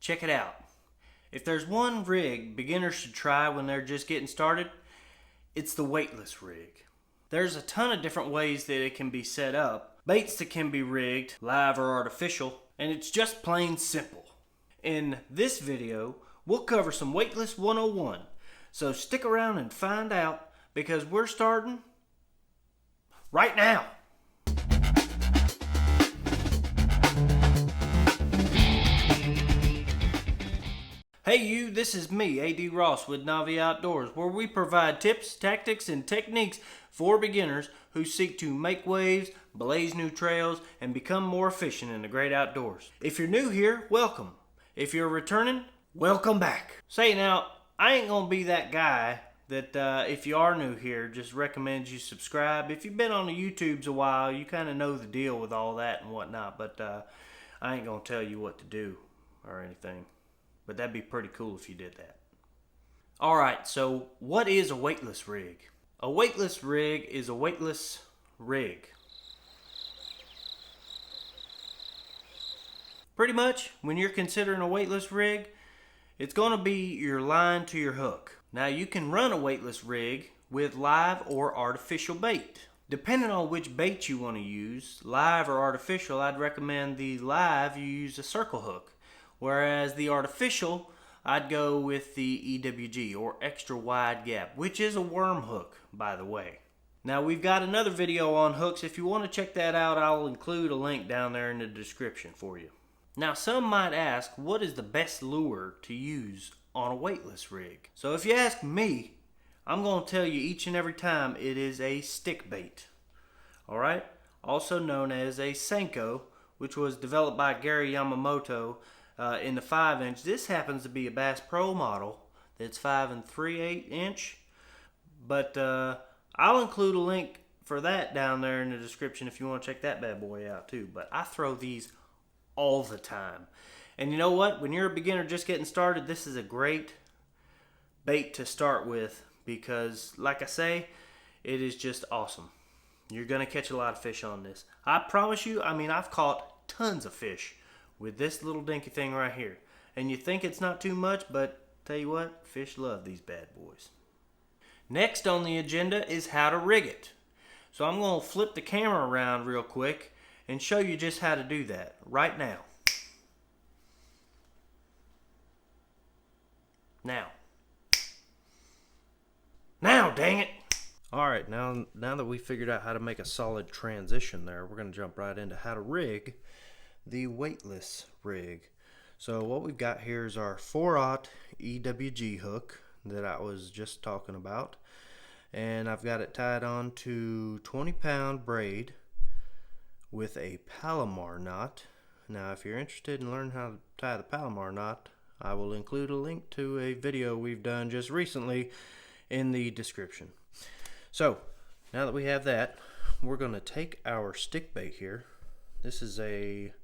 Check it out. If there's one rig beginners should try when they're just getting started, it's the weightless rig. There's a ton of different ways that it can be set up, baits that can be rigged, live or artificial, and it's just plain simple. In this video, we'll cover some Weightless 101, so stick around and find out because we're starting right now. Hey you, this is me, A.D. Ross with Novi Outdoors, where we provide tips, tactics, and techniques for beginners who seek to make waves, blaze new trails, and become more efficient in the great outdoors. If you're new here, welcome. If you're returning, welcome back. Say now, I ain't gonna be that guy that if you are new here, just recommends you subscribe. If you've been on the YouTubes a while, you kind of know the deal with all that and whatnot, but I ain't gonna tell you what to do or anything. But that'd be pretty cool if you did that. Alright, so what is a weightless rig? A weightless rig is a weightless rig. Pretty much, when you're considering a weightless rig, it's going to be your line to your hook. Now you can run a weightless rig with live or artificial bait. Depending on which bait you want to use, live or artificial, I'd recommend the live you use a circle hook. Whereas the artificial, I'd go with the EWG, or extra wide gap, which is a worm hook, by the way. Now we've got another video on hooks. If you want to check that out, I'll include a link down there in the description for you. Now some might ask, what is the best lure to use on a weightless rig? So if you ask me, I'm going to tell you each and every time it is a stick bait. Alright? Also known as a Senko, which was developed by Gary Yamamoto in the 5-inch. This happens to be a Bass Pro model that's 5 3/8 inch, but I'll include a link for that down there in the description if you want to check that bad boy out too. But I throw these all the time, and you know what, when you're a beginner just getting started, this is a great bait to start with because, like I say, it is just awesome. You're gonna catch a lot of fish on this. I promise you. I mean, I've caught tons of fish with this little dinky thing right here. And you think it's not too much, but tell you what, fish love these bad boys. Next on the agenda is how to rig it. So I'm going to flip the camera around real quick and show you just how to do that right now. Now, dang it! Alright, now that we figured out how to make a solid transition there, we're going to jump right into how to rig the weightless rig. So what we've got here is our 4/0 EWG hook that I was just talking about, and I've got it tied on to 20-pound braid with a Palomar knot. Now if you're interested in learning how to tie the Palomar knot, I will include a link to a video we've done just recently in the description. So now that we have that, we're going to take our stick bait here. This is a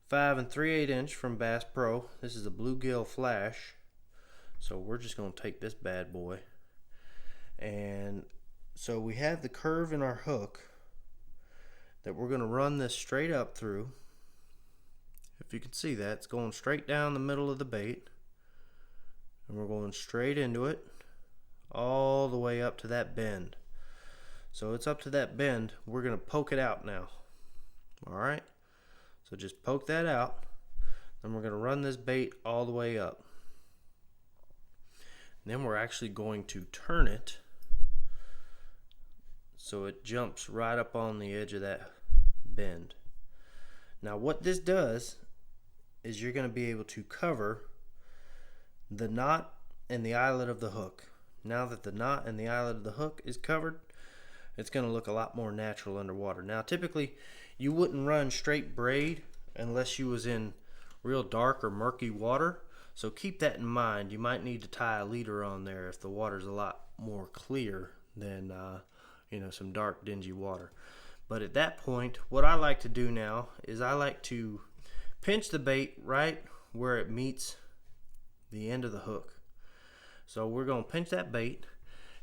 5 3/8 inch from Bass Pro. This is a bluegill flash. So we're just going to take this bad boy. And so we have the curve in our hook that we're going to run this straight up through. If you can see that, it's going straight down the middle of the bait. And we're going straight into it all the way up to that bend. So it's up to that bend. We're going to poke it out now. Alright? So just poke that out, then we're going to run this bait all the way up. And then we're actually going to turn it so it jumps right up on the edge of that bend. Now what this does is you're going to be able to cover the knot and the eyelet of the hook. Now that the knot and the eyelet of the hook is covered, it's going to look a lot more natural underwater. Now typically you wouldn't run straight braid unless you was in real dark or murky water, so keep that in mind. You might need to tie a leader on there if the water's a lot more clear than some dark dingy water. But at that point, what I like to do now is I like to pinch the bait right where it meets the end of the hook. So we're going to pinch that bait,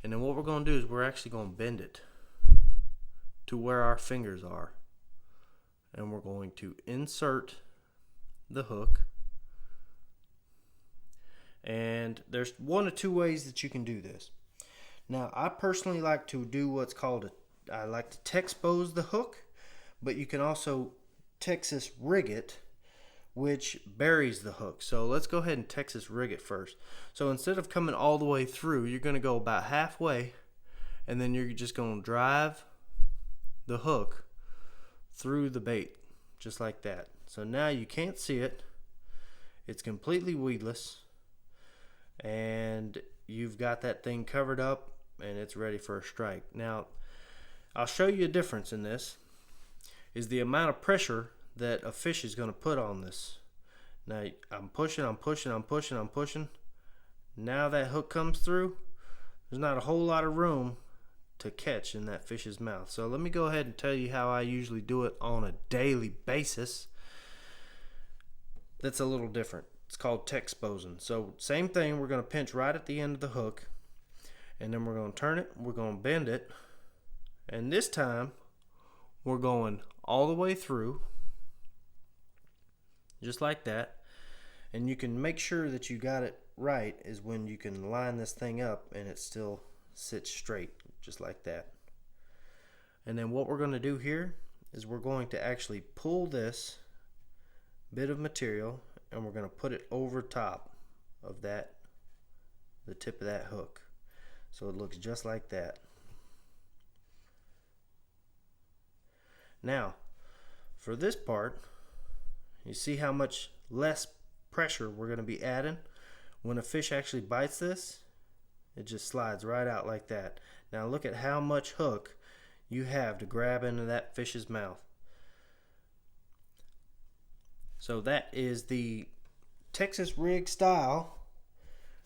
and then what we're going to do is we're actually going to bend it to where our fingers are, and we're going to insert the hook And there's one or two ways that you can do this. Now, I personally like to do what's called I like to Texpose the hook, but you can also Texas rig it, which buries the hook. So let's go ahead and Texas rig it first. So instead of coming all the way through, you're going to go about halfway, and then you're just going to drive the hook through the bait, just like that. So now you can't see it. It's completely weedless, and you've got that thing covered up, and it's ready for a strike. Now, I'll show you a difference in this, is the amount of pressure that a fish is going to put on this. Now, I'm pushing. Now that hook comes through, there's not a whole lot of room to catch in that fish's mouth. So let me go ahead and tell you how I usually do it on a daily basis. That's a little different. It's called Texposing. So same thing, we're going to pinch right at the end of the hook, and then we're going to turn it, we're going to bend it, and this time we're going all the way through, just like that. And you can make sure that you got it right is when you can line this thing up and it still sits straight, just like that. And then what we're going to do here is we're going to actually pull this bit of material, and we're going to put it over top of that, the tip of that hook, so it looks just like that. Now, for this part, you see how much less pressure we're going to be adding? When a fish actually bites this, it just slides right out like that. Now look at how much hook you have to grab into that fish's mouth. So that is the Texas rig style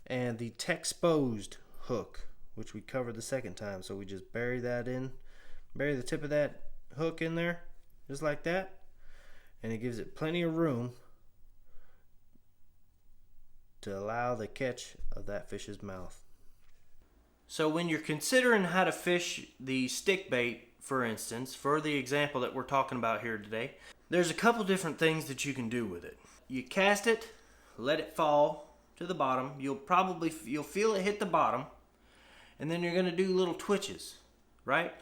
and the Texposed hook, which we covered the second time. So we just bury that in, bury the tip of that hook in there, just like that, and it gives it plenty of room to allow the catch of that fish's mouth. So when you're considering how to fish the stick bait, for instance, for the example that we're talking about here today, there's a couple different things that you can do with it. You cast it, let it fall to the bottom. You'll feel it hit the bottom, and then you're going to do little twitches, right?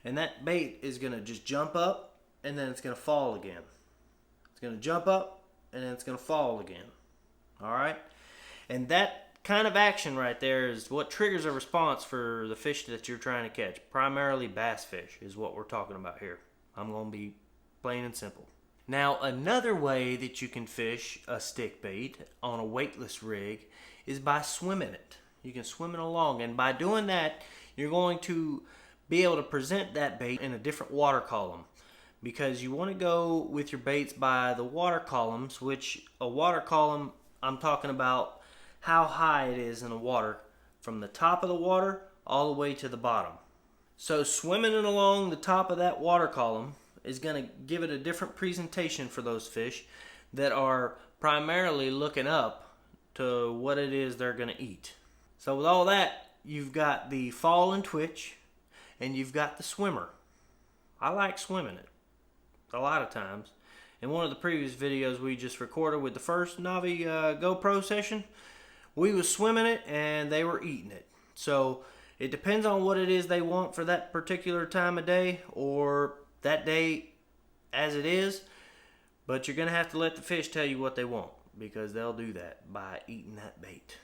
And that bait is going to just jump up, and then it's going to fall again. It's going to jump up, and then it's going to fall again. All right? And that kind of action right there is what triggers a response for the fish that you're trying to catch. Primarily bass fish is what we're talking about here. I'm going to be plain and simple. Now, another way that you can fish a stick bait on a weightless rig is by swimming it. You can swim it along, and by doing that, you're going to be able to present that bait in a different water column, because you want to go with your baits by the water columns, which a water column, I'm talking about how high it is in the water, from the top of the water all the way to the bottom. So swimming it along the top of that water column is going to give it a different presentation for those fish that are primarily looking up to what it is they're going to eat. So with all that, you've got the fall and twitch, and you've got the swimmer. I like swimming it a lot of times. In one of the previous videos we just recorded with the first Novi GoPro session, we was swimming it and they were eating it. So it depends on what it is they want for that particular time of day, or that day as it is, but you're going to have to let the fish tell you what they want, because they'll do that by eating that bait.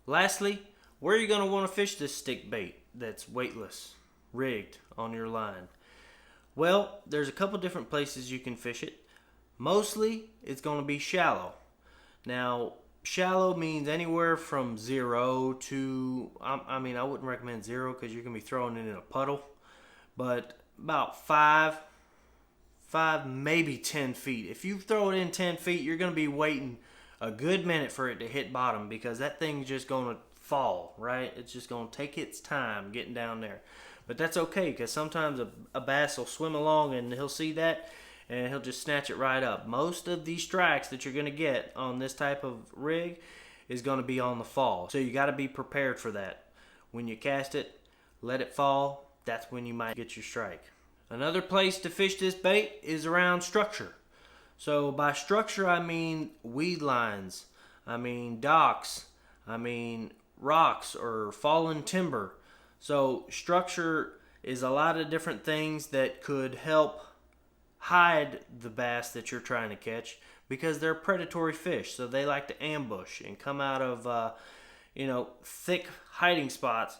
Lastly, where are you going to want to fish this stick bait that's weightless, rigged on your line? Well, there's a couple different places you can fish it. Mostly, it's going to be shallow. Now, shallow means anywhere from 0 to, I wouldn't recommend 0 because you're going to be throwing it in a puddle, but about 5, maybe 10 feet. If you throw it in 10 feet, you're going to be waiting a good minute for it to hit bottom, because that thing's just going to fall, right? It's just going to take its time getting down there. But that's okay, because sometimes a bass will swim along and he'll see that and he'll just snatch it right up. Most of these strikes that you're going to get on this type of rig is going to be on the fall. So you got to be prepared for that. When you cast it, let it fall, that's when you might get your strike. Another place to fish this bait is around structure. So by structure, I mean weed lines, I mean docks, I mean, rocks or fallen timber. So structure is a lot of different things that could help hide the bass that you're trying to catch, because they're predatory fish. So they like to ambush and come out of thick hiding spots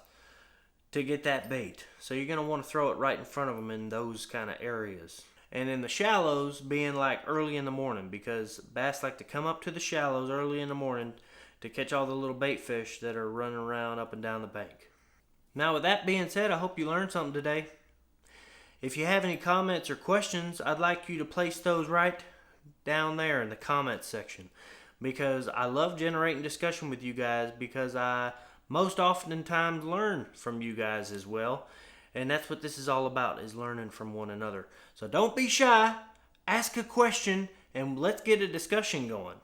to get that bait. So you're going to want to throw it right in front of them in those kind of areas. And in the shallows, being like early in the morning, because bass like to come up to the shallows early in the morning to catch all the little bait fish that are running around up and down the bank. Now, with that being said, I hope you learned something today. If you have any comments or questions, I'd like you to place those right down there in the comments section, because I love generating discussion with you guys, because I most oftentimes learn from you guys as well. And that's what this is all about, is learning from one another. So don't be shy, ask a question, and let's get a discussion going.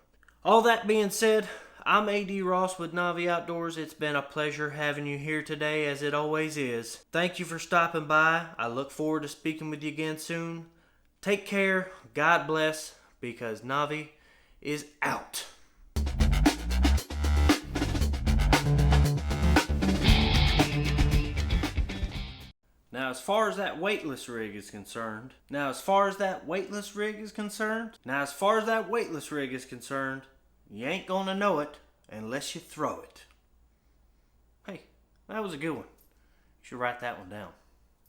All that being said, I'm A.D. Ross with Novi Outdoors. It's been a pleasure having you here today, as it always is. Thank you for stopping by. I look forward to speaking with you again soon. Take care, God bless, because Novi is out. Now, as far as that weightless rig is concerned, you ain't gonna know it unless you throw it. Hey, that was a good one. You should write that one down.